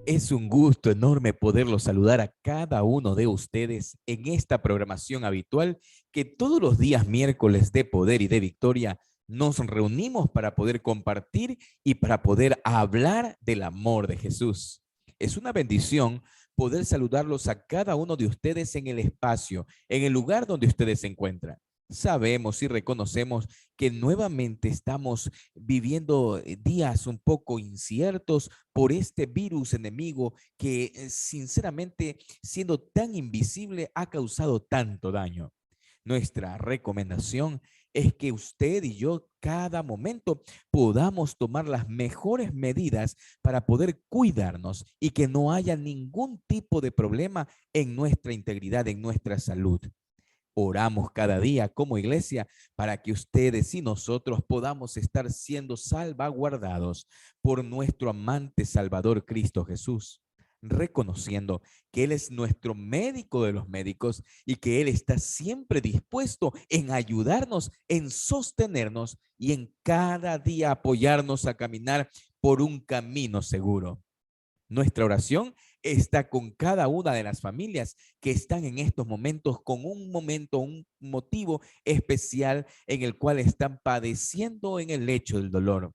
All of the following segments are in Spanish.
Es un gusto enorme poderlos saludar a cada uno de ustedes en esta programación habitual que todos los días miércoles de Poder y de Victoria nos reunimos para poder compartir y para poder hablar del amor de Jesús. Es una bendición poder saludarlos a cada uno de ustedes en el espacio, en el lugar donde ustedes se encuentran. Sabemos y reconocemos que nuevamente estamos viviendo días un poco inciertos por este virus enemigo que sinceramente, siendo tan invisible, ha causado tanto daño. Nuestra recomendación es que usted y yo cada momento podamos tomar las mejores medidas para poder cuidarnos y que no haya ningún tipo de problema en nuestra integridad, en nuestra salud. Oramos cada día como iglesia para que ustedes y nosotros podamos estar siendo salvaguardados por nuestro amante Salvador Cristo Jesús, reconociendo que Él es nuestro médico de los médicos y que Él está siempre dispuesto en ayudarnos, en sostenernos y en cada día apoyarnos a caminar por un camino seguro. Nuestra oración está con cada una de las familias que están en estos momentos con un motivo especial en el cual están padeciendo en el lecho del dolor.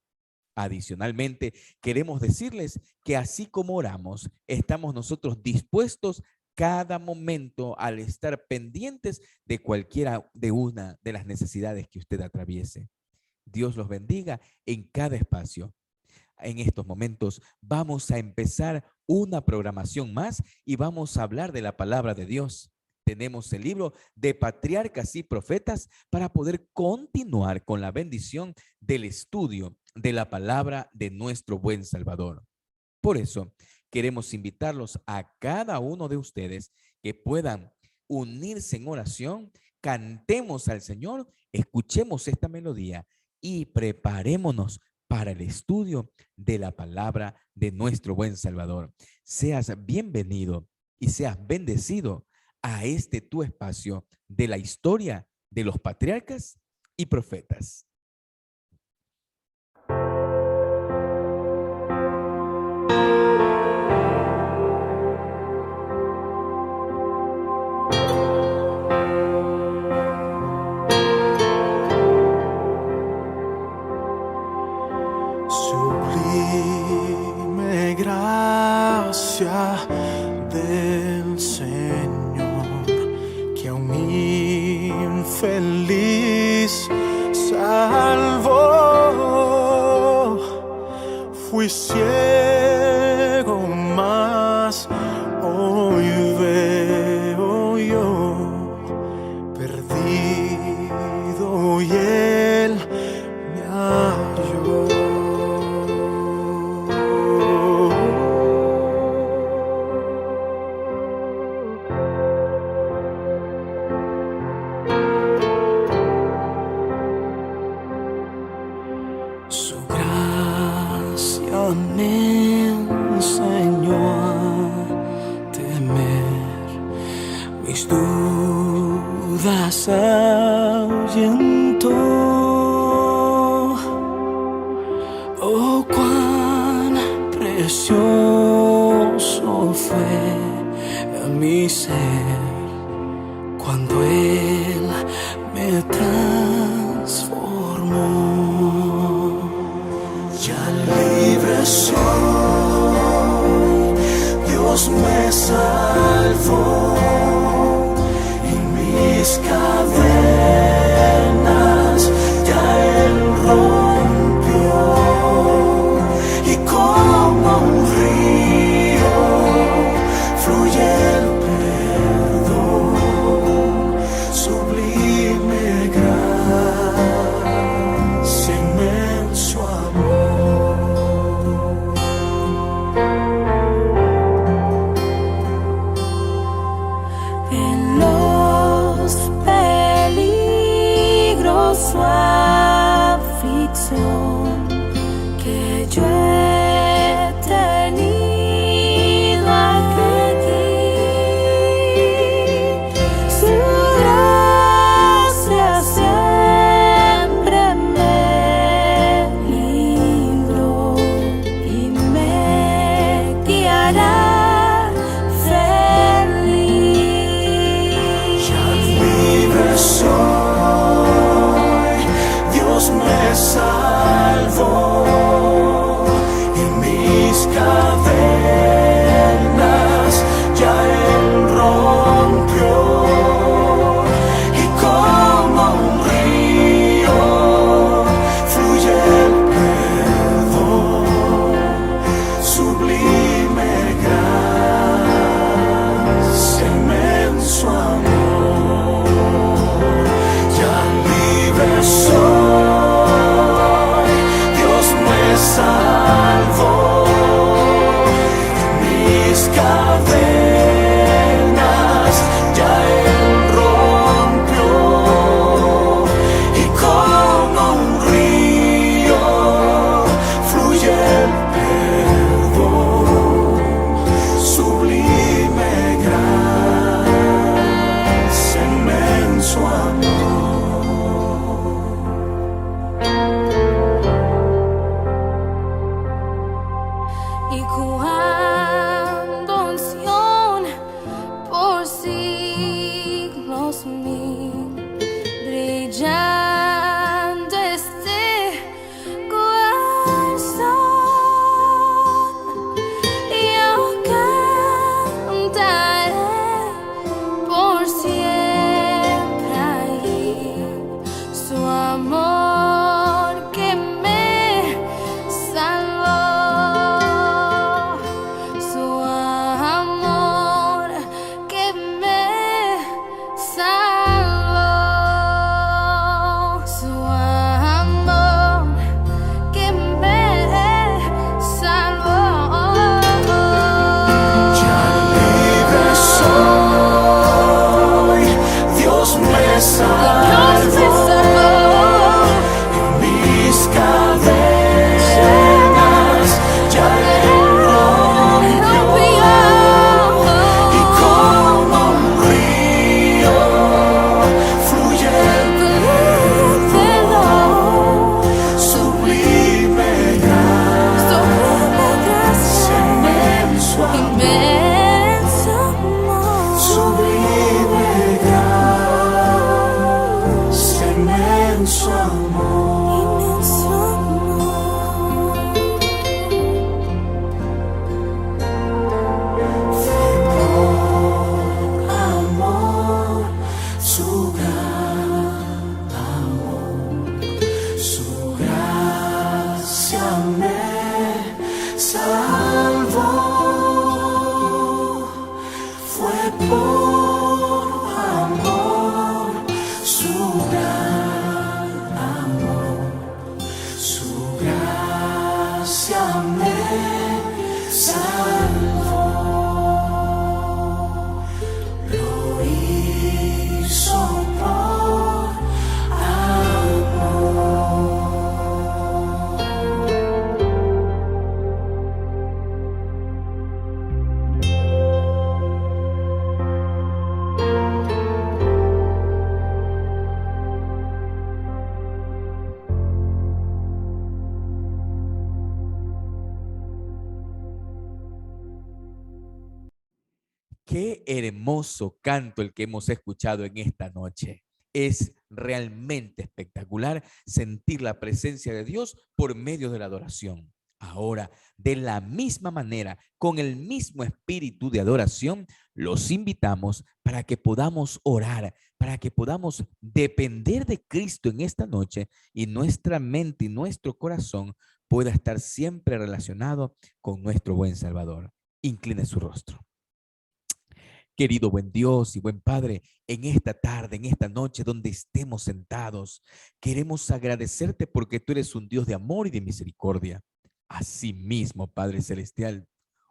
Adicionalmente, queremos decirles que así como oramos, estamos nosotros dispuestos cada momento al estar pendientes de cualquiera de una de las necesidades que usted atraviese. Dios los bendiga en cada espacio. En estos momentos vamos a empezar una programación más y vamos a hablar de la palabra de Dios. Tenemos el libro de Patriarcas y Profetas para poder continuar con la bendición del estudio de la palabra de nuestro buen Salvador. Por eso, queremos invitarlos a cada uno de ustedes que puedan unirse en oración, cantemos al Señor, escuchemos esta melodía y preparémonos para el estudio de la palabra de nuestro buen Salvador. Seas bienvenido y seas bendecido a este tu espacio de la historia de los patriarcas y profetas. Sublime gracia del Señor, que a un infeliz salvó. Fui ciego, mas hoy veo yo, perdido y Él me halló. Su gracia me enseñó a temer, mis dudas ahuyentó. Oh, cuán precioso fue mi ser cuando Él me transformó. Ya libre soy, Dios me salvó y mis cadenas ya Él rompió, y como un río fluye el perdón, sublime gracia Qué hermoso canto el que hemos escuchado en esta noche. Es realmente espectacular sentir la presencia de Dios por medio de la adoración. Ahora, de la misma manera, con el mismo espíritu de adoración, los invitamos para que podamos orar, para que podamos depender de Cristo en esta noche y nuestra mente y nuestro corazón pueda estar siempre relacionado con nuestro buen Salvador. Incline su rostro. Querido buen Dios y buen Padre, en esta tarde, en esta noche donde estemos sentados, queremos agradecerte porque tú eres un Dios de amor y de misericordia. Asimismo, Padre Celestial,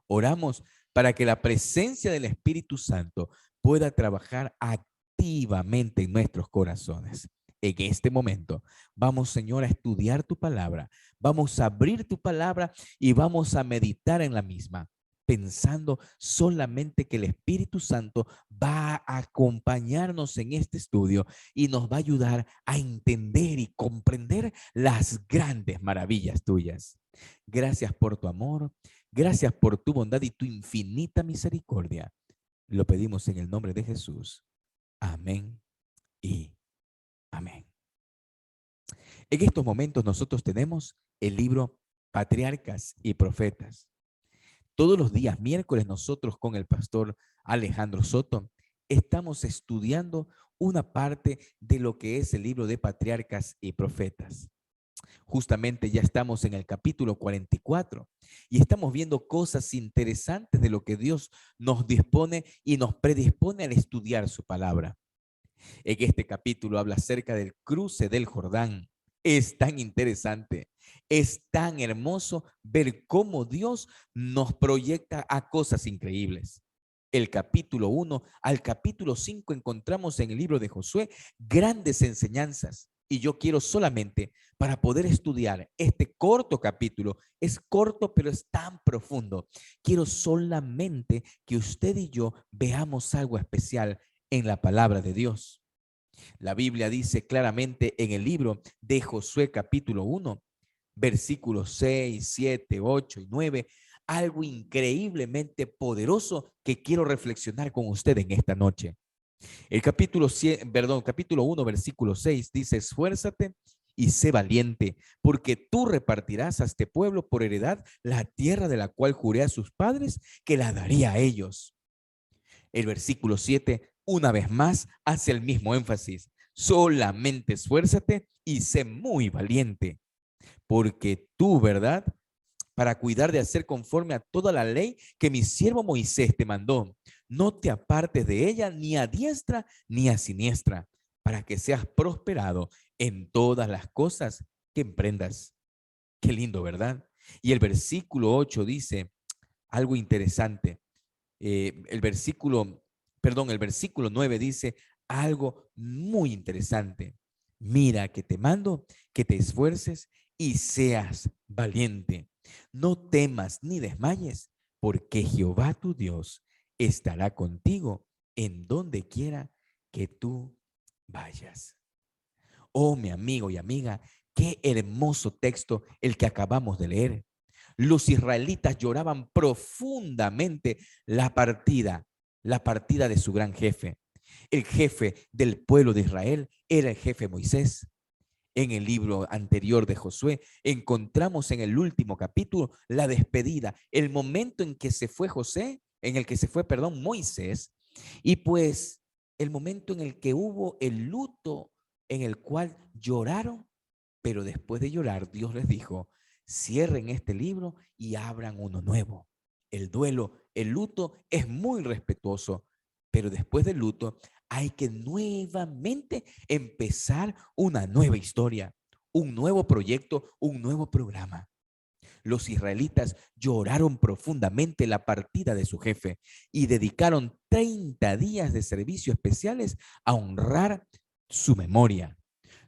oramos para que la presencia del Espíritu Santo pueda trabajar activamente en nuestros corazones. En este momento, vamos, Señor, a estudiar tu palabra, vamos a abrir tu palabra y vamos a meditar en la misma, pensando solamente que el Espíritu Santo va a acompañarnos en este estudio y nos va a ayudar a entender y comprender las grandes maravillas tuyas. Gracias por tu amor, gracias por tu bondad y tu infinita misericordia. Lo pedimos en el nombre de Jesús. Amén y amén. En estos momentos nosotros tenemos el libro Patriarcas y Profetas. Todos los días miércoles nosotros con el pastor Alejandro Soto estamos estudiando una parte de lo que es el libro de Patriarcas y Profetas. Justamente ya estamos en el capítulo 44 y estamos viendo cosas interesantes de lo que Dios nos dispone y nos predispone al estudiar su palabra. En este capítulo habla acerca del cruce del Jordán. Es tan interesante, es tan hermoso ver cómo Dios nos proyecta a cosas increíbles. El capítulo 1 al capítulo 5 encontramos en el libro de Josué grandes enseñanzas. Y yo quiero solamente, para poder estudiar este corto capítulo, es corto pero es tan profundo, quiero solamente que usted y yo veamos algo especial en la palabra de Dios. La Biblia dice claramente en el libro de Josué capítulo 1, versículos 6, 7, 8 y 9, algo increíblemente poderoso que quiero reflexionar con usted en esta noche. El capítulo 1, versículo 6 dice: esfuérzate y sé valiente, porque tú repartirás a este pueblo por heredad la tierra de la cual juré a sus padres que la daría a ellos. El versículo 7, una vez más, hace el mismo énfasis: solamente esfuérzate y sé muy valiente, porque tú, ¿verdad?, para cuidar de hacer conforme a toda la ley que mi siervo Moisés te mandó. No te apartes de ella ni a diestra ni a siniestra, para que seas prosperado en todas las cosas que emprendas. Qué lindo, ¿verdad? Y el versículo 8 dice algo interesante. El versículo 9 dice algo muy interesante. Mira que te mando que te esfuerces y seas valiente. No temas ni desmayes, porque Jehová tu Dios estará contigo en donde quiera que tú vayas. Oh, mi amigo y amiga, qué hermoso texto el que acabamos de leer. Los israelitas lloraban profundamente la partida de su gran jefe. El jefe del pueblo de Israel era el jefe Moisés. En el libro anterior de Josué encontramos en el último capítulo la despedida, el momento en que se fue Moisés, y pues el momento en el que hubo el luto en el cual lloraron, pero después de llorar Dios les dijo: cierren este libro y abran uno nuevo. El duelo, el luto es muy respetuoso, pero después del luto hay que nuevamente empezar una nueva historia, un nuevo proyecto, un nuevo programa. Los israelitas lloraron profundamente la partida de su jefe y dedicaron 30 días de servicios especiales a honrar su memoria.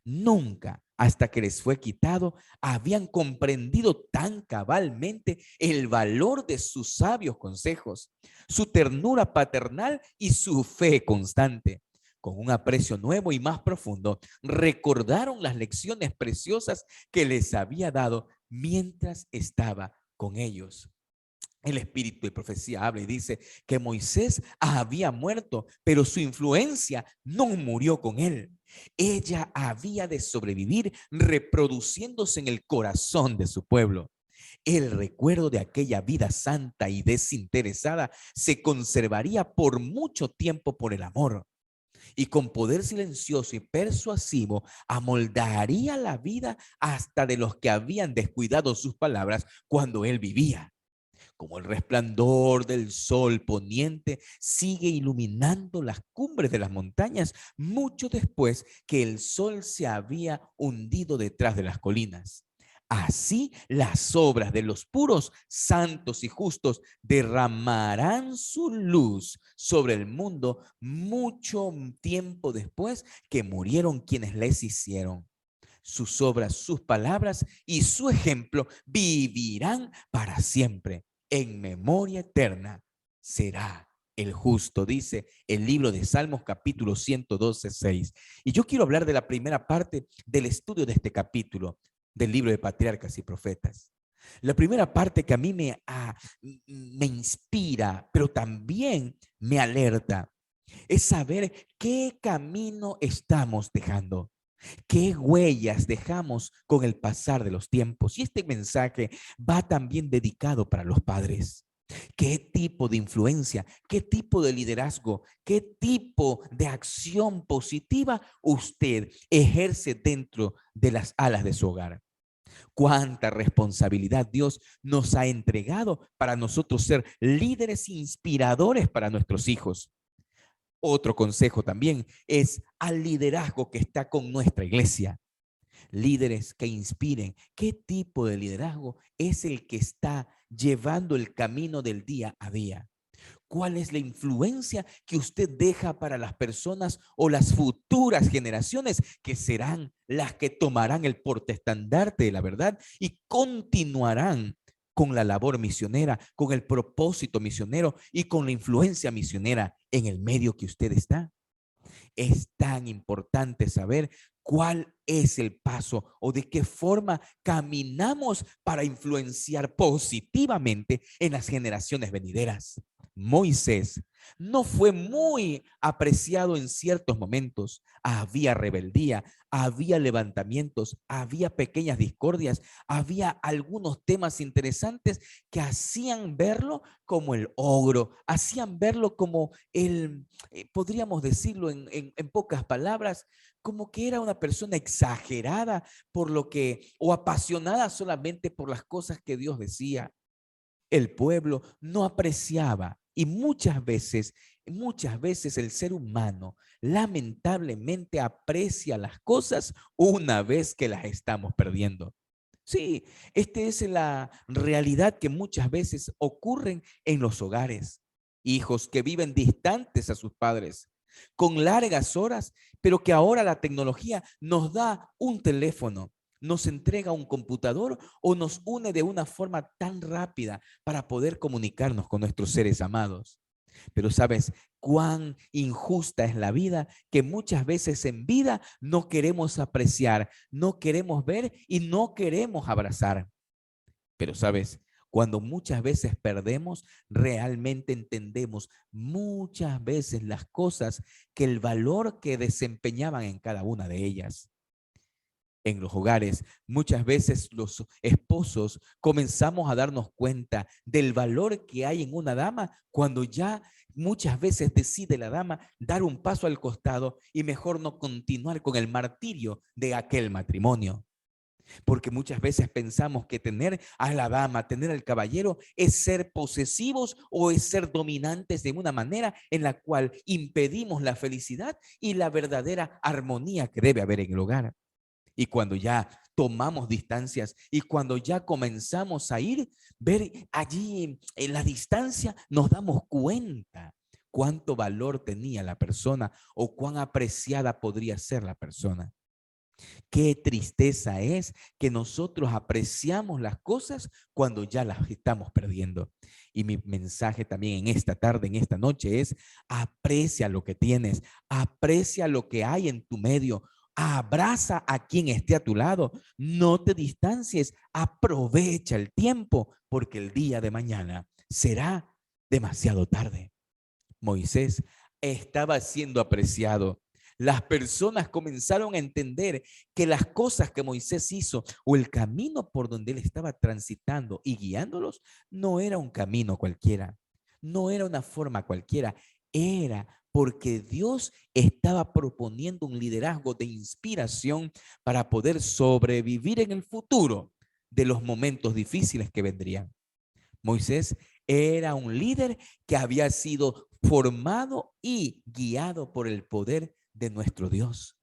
Nunca, hasta que les fue quitado, habían comprendido tan cabalmente el valor de sus sabios consejos, su ternura paternal y su fe constante. Con un aprecio nuevo y más profundo, recordaron las lecciones preciosas que les había dado mientras estaba con ellos. El espíritu de profecía habla y dice que Moisés había muerto, pero su influencia no murió con él. Ella había de sobrevivir reproduciéndose en el corazón de su pueblo. El recuerdo de aquella vida santa y desinteresada se conservaría por mucho tiempo por el amor, y con poder silencioso y persuasivo amoldaría la vida hasta de los que habían descuidado sus palabras cuando él vivía. Como el resplandor del sol poniente sigue iluminando las cumbres de las montañas mucho después que el sol se había hundido detrás de las colinas. Así las obras de los puros, santos y justos derramarán su luz sobre el mundo mucho tiempo después que murieron quienes les hicieron. Sus obras, sus palabras y su ejemplo vivirán para siempre. En memoria eterna será el justo, dice el libro de Salmos capítulo 112:6. Y yo quiero hablar de la primera parte del estudio de este capítulo del libro de Patriarcas y Profetas. La primera parte que a mí me inspira, pero también me alerta, es saber qué camino estamos dejando. ¿Qué huellas dejamos con el pasar de los tiempos? Y este mensaje va también dedicado para los padres. ¿Qué tipo de influencia, qué tipo de liderazgo, qué tipo de acción positiva usted ejerce dentro de las alas de su hogar? ¿Cuánta responsabilidad Dios nos ha entregado para nosotros ser líderes inspiradores para nuestros hijos? Otro consejo también es al liderazgo que está con nuestra iglesia. Líderes que inspiren. ¿Qué tipo de liderazgo es el que está llevando el camino del día a día? ¿Cuál es la influencia que usted deja para las personas o las futuras generaciones que serán las que tomarán el portaestandarte de la verdad y continuarán con la labor misionera, con el propósito misionero y con la influencia misionera en el medio que usted está? Es tan importante saber cuál es el paso o de qué forma caminamos para influenciar positivamente en las generaciones venideras. Moisés no fue muy apreciado en ciertos momentos. Había rebeldía, había levantamientos, había pequeñas discordias, había algunos temas interesantes que hacían verlo como el ogro, hacían verlo como podríamos decirlo en pocas palabras, como que era una persona exagerada por lo que, o apasionada solamente por las cosas que Dios decía. El pueblo no apreciaba y muchas veces el ser humano lamentablemente aprecia las cosas una vez que las estamos perdiendo. Sí, esta es la realidad que muchas veces ocurren en los hogares. Hijos que viven distantes a sus padres, con largas horas, pero que ahora la tecnología nos da un teléfono, nos entrega un computador o nos une de una forma tan rápida para poder comunicarnos con nuestros seres amados. Pero ¿sabes cuán injusta es la vida? Que muchas veces en vida no queremos apreciar, no queremos ver y no queremos abrazar. Pero ¿sabes? Cuando muchas veces perdemos, realmente entendemos muchas veces las cosas que el valor que desempeñaban en cada una de ellas. En los hogares, muchas veces los esposos comenzamos a darnos cuenta del valor que hay en una dama cuando ya muchas veces decide la dama dar un paso al costado y mejor no continuar con el martirio de aquel matrimonio. Porque muchas veces pensamos que tener a la dama, tener al caballero, es ser posesivos o es ser dominantes de una manera en la cual impedimos la felicidad y la verdadera armonía que debe haber en el hogar. Y cuando ya tomamos distancias y cuando ya comenzamos a ver allí en la distancia, nos damos cuenta cuánto valor tenía la persona o cuán apreciada podría ser la persona. Qué tristeza es que nosotros apreciamos las cosas cuando ya las estamos perdiendo. Y mi mensaje también en esta tarde, en esta noche es: aprecia lo que tienes, aprecia lo que hay en tu medio, abraza a quien esté a tu lado, no te distancies, aprovecha el tiempo porque el día de mañana será demasiado tarde. Moisés estaba siendo apreciado. Las personas comenzaron a entender que las cosas que Moisés hizo o el camino por donde él estaba transitando y guiándolos no era un camino cualquiera, no era una forma cualquiera, era porque Dios estaba proponiendo un liderazgo de inspiración para poder sobrevivir en el futuro de los momentos difíciles que vendrían. Moisés era un líder que había sido formado y guiado por el poder de nuestro Dios.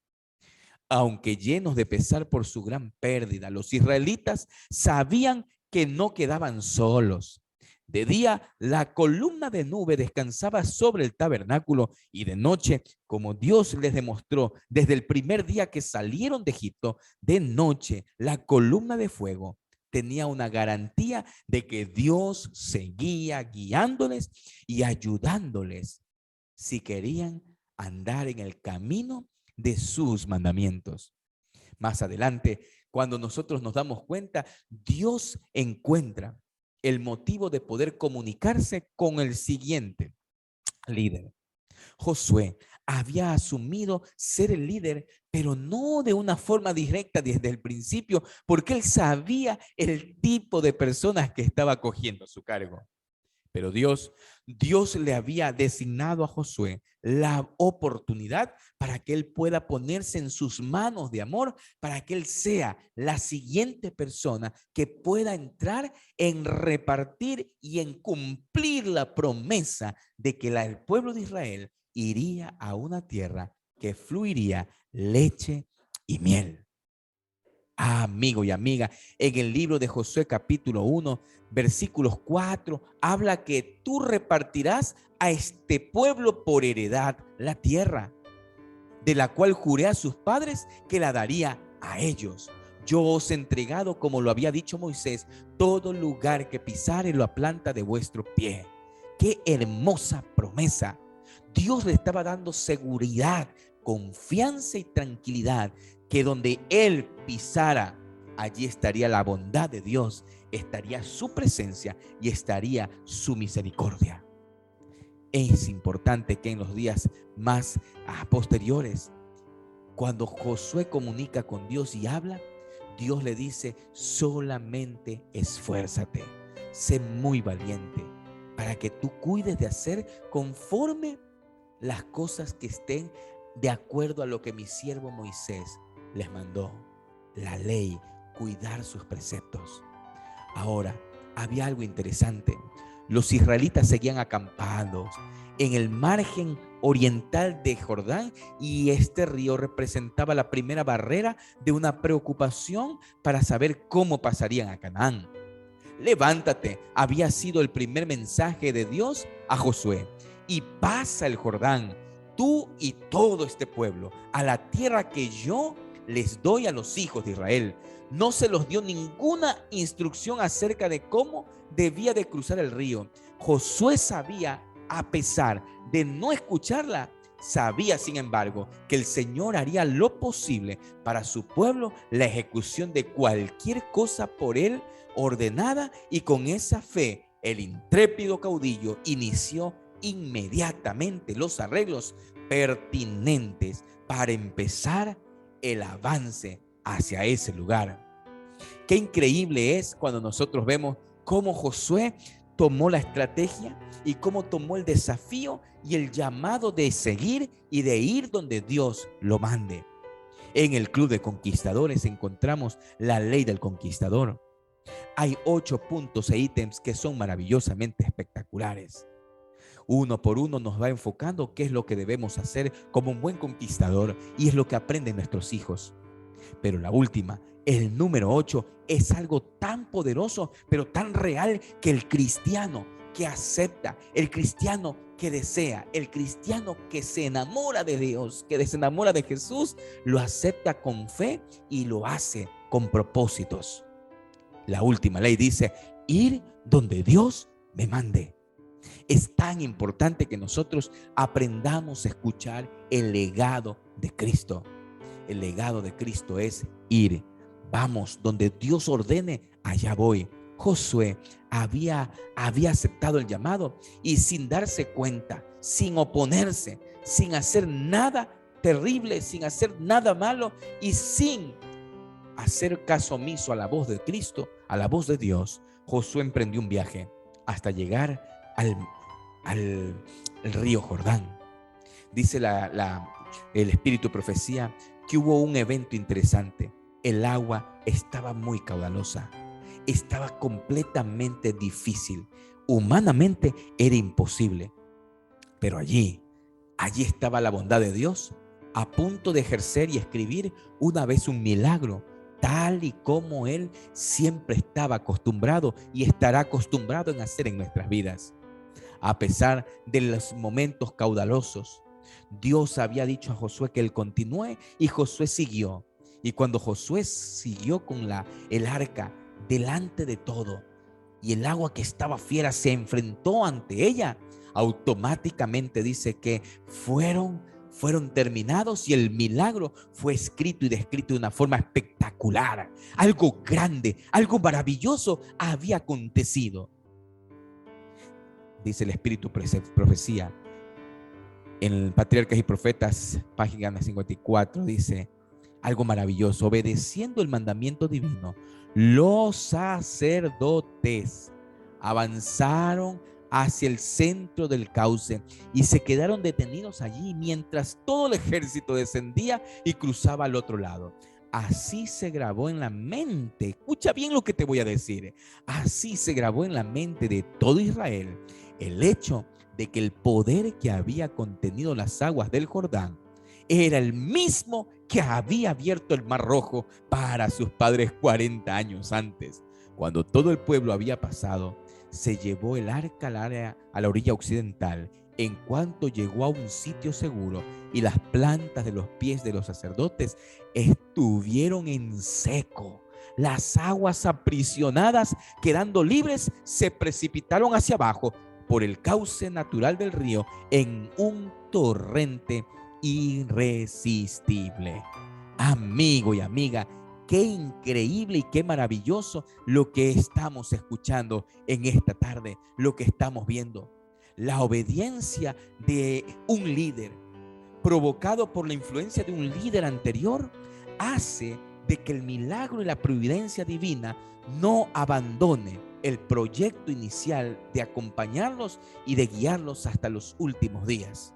Aunque llenos de pesar por su gran pérdida, los israelitas sabían que no quedaban solos. De día, la columna de nube descansaba sobre el tabernáculo y de noche, como Dios les demostró desde el primer día que salieron de Egipto, de noche, la columna de fuego tenía una garantía de que Dios seguía guiándoles y ayudándoles si querían andar en el camino de sus mandamientos. Más adelante, cuando nosotros nos damos cuenta, Dios encuentra el motivo de poder comunicarse con el siguiente líder. Josué había asumido ser el líder, pero no de una forma directa desde el principio, porque él sabía el tipo de personas que estaba cogiendo a su cargo. Pero Dios le había designado a Josué la oportunidad para que él pueda ponerse en sus manos de amor, para que él sea la siguiente persona que pueda entrar en repartir y en cumplir la promesa de que el pueblo de Israel iría a una tierra que fluiría leche y miel. Amigo y amiga, en el libro de Josué capítulo 1, versículos 4, habla que tú repartirás a este pueblo por heredad la tierra, de la cual juré a sus padres que la daría a ellos. Yo os he entregado, como lo había dicho Moisés, todo lugar que pisare la planta de vuestro pie. ¡Qué hermosa promesa! Dios le estaba dando seguridad, confianza y tranquilidad, que donde él pisara, allí estaría la bondad de Dios, estaría su presencia y estaría su misericordia. Es importante que en los días más posteriores, cuando Josué comunica con Dios y habla, Dios le dice: solamente esfuérzate, sé muy valiente, para que tú cuides de hacer conforme las cosas que estén de acuerdo a lo que mi siervo Moisés les mandó, la ley, cuidar sus preceptos. Ahora, había algo interesante. Los israelitas seguían acampados en el margen oriental de Jordán, y este río representaba la primera barrera de una preocupación para saber cómo pasarían a Canaán. Levántate, había sido el primer mensaje de Dios a Josué, y pasa el Jordán, tú y todo este pueblo, a la tierra que yo les doy a los hijos de Israel. No se los dio ninguna instrucción acerca de cómo debía de cruzar el río. Josué sabía, a pesar de no escucharla, sabía, sin embargo, que el Señor haría lo posible para su pueblo, la ejecución de cualquier cosa por él ordenada, y con esa fe, el intrépido caudillo inició inmediatamente los arreglos pertinentes para empezar el avance hacia ese lugar. Qué increíble es cuando nosotros vemos cómo Josué tomó la estrategia y cómo tomó el desafío y el llamado de seguir y de ir donde Dios lo mande. En el Club de Conquistadores encontramos la ley del conquistador. Hay 8 puntos e ítems que son maravillosamente espectaculares. Uno por uno nos va enfocando qué es lo que debemos hacer como un buen conquistador, y es lo que aprenden nuestros hijos. Pero la última, el número 8, es algo tan poderoso, pero tan real, que el cristiano que acepta, el cristiano que desea, el cristiano que se enamora de Dios, que se enamora de Jesús, lo acepta con fe y lo hace con propósitos. La última ley dice: ir donde Dios me mande. Es tan importante que nosotros aprendamos a escuchar el legado de Cristo. El legado de Cristo es ir. Vamos, donde Dios ordene, allá voy. Josué había aceptado el llamado y sin darse cuenta, sin oponerse, sin hacer nada terrible, sin hacer nada malo y sin hacer caso omiso a la voz de Cristo, a la voz de Dios, Josué emprendió un viaje hasta llegar al río Jordán. Dice el Espíritu Profecía que hubo un evento interesante. El agua estaba muy caudalosa, estaba completamente difícil. Humanamente era imposible, pero allí estaba la bondad de Dios a punto de ejercer y escribir una vez un milagro, tal y como Él siempre estaba acostumbrado y estará acostumbrado en hacer en nuestras vidas. A pesar de los momentos caudalosos, Dios había dicho a Josué que Él continúe y Josué siguió. Y cuando Josué siguió con el arca delante de todo y el agua que estaba fiera se enfrentó ante ella, automáticamente dice que fueron terminados y el milagro fue escrito y descrito de una forma espectacular. Algo grande, algo maravilloso había acontecido. Dice el Espíritu Profecía en el Patriarcas y Profetas, página 54, dice algo maravilloso: obedeciendo el mandamiento divino, los sacerdotes avanzaron hacia el centro del cauce y se quedaron detenidos allí mientras todo el ejército descendía y cruzaba al otro lado. Así se grabó en la mente, escucha bien lo que te voy a decir, así se grabó en la mente de todo Israel el hecho de que el poder que había contenido las aguas del Jordán era el mismo que había abierto el Mar Rojo para sus padres 40 años antes. Cuando todo el pueblo había pasado, se llevó el arca a la orilla occidental. En cuanto llegó a un sitio seguro y las plantas de los pies de los sacerdotes estuvieron en seco, las aguas aprisionadas, quedando libres, se precipitaron hacia abajo por el cauce natural del río en un torrente irresistible. Amigo y amiga, qué increíble y qué maravilloso lo que estamos escuchando en esta tarde, lo que estamos viendo. La obediencia de un líder, provocado por la influencia de un líder anterior, hace de que el milagro y la providencia divina no abandone el proyecto inicial de acompañarlos y de guiarlos hasta los últimos días.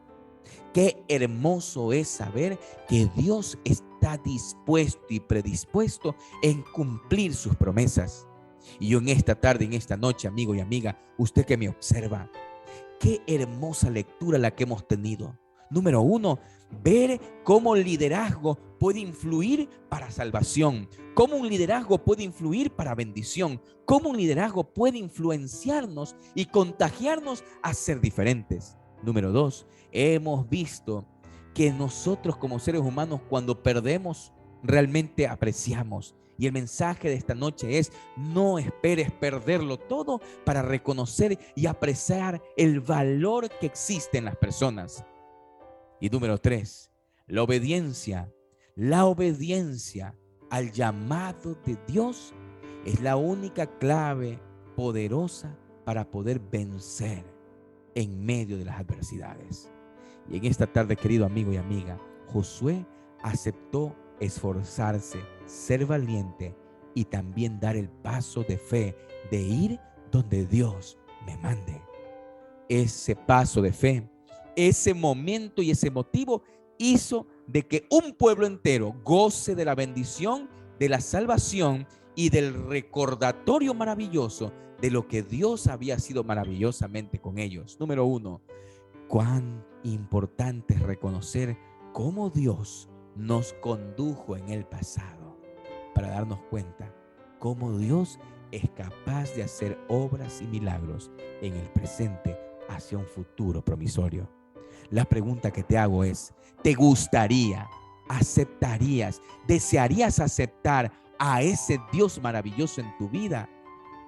Qué hermoso es saber que Dios está dispuesto y predispuesto en cumplir sus promesas. Y yo en esta tarde, en esta noche, amigo y amiga, usted que me observa, qué hermosa lectura la que hemos tenido. Número 1, ver cómo el liderazgo puede influir para salvación, cómo un liderazgo puede influir para bendición, cómo un liderazgo puede influenciarnos y contagiarnos a ser diferentes. Número 2, hemos visto que nosotros como seres humanos, cuando perdemos, realmente apreciamos. Y el mensaje de esta noche es: no esperes perderlo todo para reconocer y apreciar el valor que existe en las personas. Y número 3, la obediencia al llamado de Dios es la única clave poderosa para poder vencer en medio de las adversidades. Y en esta tarde, querido amigo y amiga, Josué aceptó esforzarse, ser valiente y también dar el paso de fe de ir donde Dios me mande. Ese paso de fe, ese momento y ese motivo hizo de que un pueblo entero goce de la bendición, de la salvación y del recordatorio maravilloso de lo que Dios había sido maravillosamente con ellos. Número 1, cuán importante es reconocer cómo Dios nos condujo en el pasado para darnos cuenta cómo Dios es capaz de hacer obras y milagros en el presente hacia un futuro promisorio. La pregunta que te hago es: ¿te gustaría, aceptarías, desearías aceptar a ese Dios maravilloso en tu vida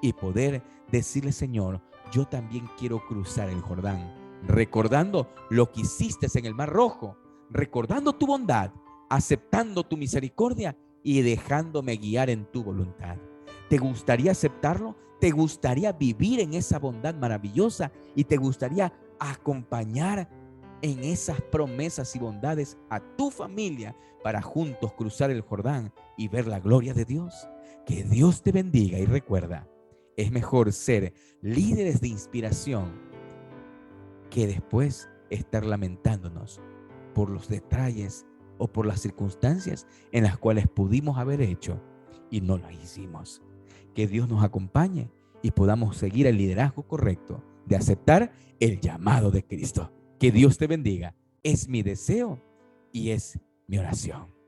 y poder decirle: Señor, yo también quiero cruzar el Jordán, recordando lo que hiciste en el Mar Rojo, recordando tu bondad, aceptando tu misericordia y dejándome guiar en tu voluntad? ¿Te gustaría aceptarlo? ¿Te gustaría vivir en esa bondad maravillosa? ¿Y te gustaría acompañar en esas promesas y bondades a tu familia para juntos cruzar el Jordán y ver la gloria de Dios? Que Dios te bendiga y recuerda, es mejor ser líderes de inspiración que después estar lamentándonos por los detalles o por las circunstancias en las cuales pudimos haber hecho y no lo hicimos. Que Dios nos acompañe y podamos seguir el liderazgo correcto de aceptar el llamado de Cristo. Que Dios te bendiga. Es mi deseo y es mi oración.